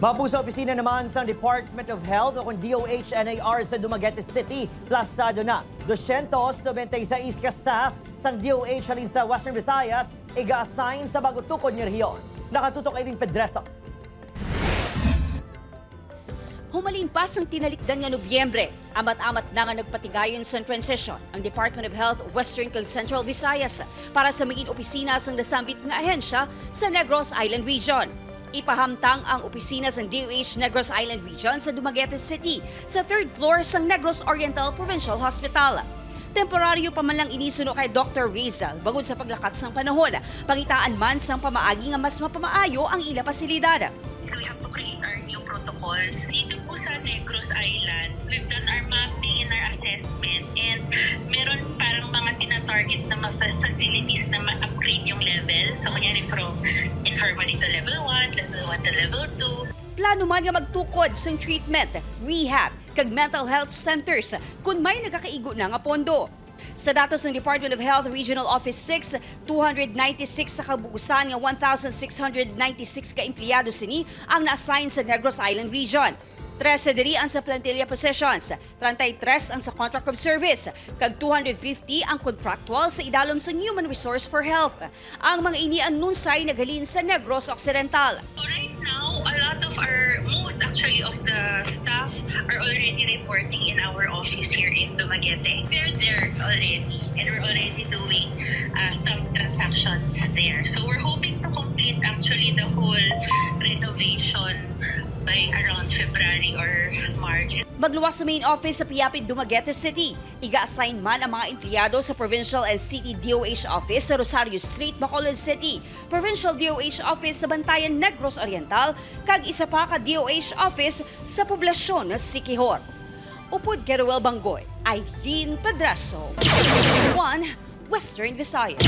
Mapu sa opisina naman sa Department of Health o kung DOH-NIR sa Dumaguete City, plastado na 296 ka staff sa DOH halin sa Western Visayas, iga-assign sa bago tukod ng rehiyon. Nakatutok ay rin Pedreso. Humalimpas ang tinalikdan nga Nobyembre, amat-amat na nga nagpatigayon sa transition ang Department of Health Western kag Central Visayas para sa maging opisina sang nasambit nga ahensya sa Negros Island Region. Ipahamtang ang opisina ng DOH Negros Island Region sa Dumaguete City sa 3rd floor sang Negros Oriental Provincial Hospital. Temporaryo pa man lang inisuno kay Dr. Rizal bangod sa paglakat sang panahon, pangitaan man sang pamaagi nga mas mapamaayo ang ila pasilidad. We have to create our new protocols. Dito po sa Negros Island, we've done our mapping and our assessment, and meron parang mga tina-target na facilities na ma-upgrade yung level. So, kunyari from infirmary to level 1, level 1 to level 2. Plano man nga magtukod sa treatment, rehab, kag mental health centers kung may nagakaigo na nga pondo. Sa datos ng Department of Health Regional Office 6, 296 sa kabuusan nga 1,696 ka empleyado sini ang na-assign sa Negros Island Region. 13 diri ang sa plantilla positions, 33 ang sa contract of service, kag 250 ang contractual sa idalom sa Human Resource for Health. Ang mga ini anunsay nagalin sa Negros Occidental. So right now, a lot of most actually of the staff are already reporting in our office here in Dumaguete. They're there already, and we're already doing some transactions there. So we're hoping to complete actually the whole renovation by around February or March. Magluwas sa main office sa Piapid, Dumaguete City. Iga-assign man ang mga empleyado sa Provincial and City DOH Office sa Rosario Street, Bacolod City, Provincial DOH Office sa Bantayan, Negros Oriental, kag isa pa ka DOH Office sa poblasyon ng Siquijor. Upod Keruel Banggoy, Eileen Pedreso, 1 Western Visayas.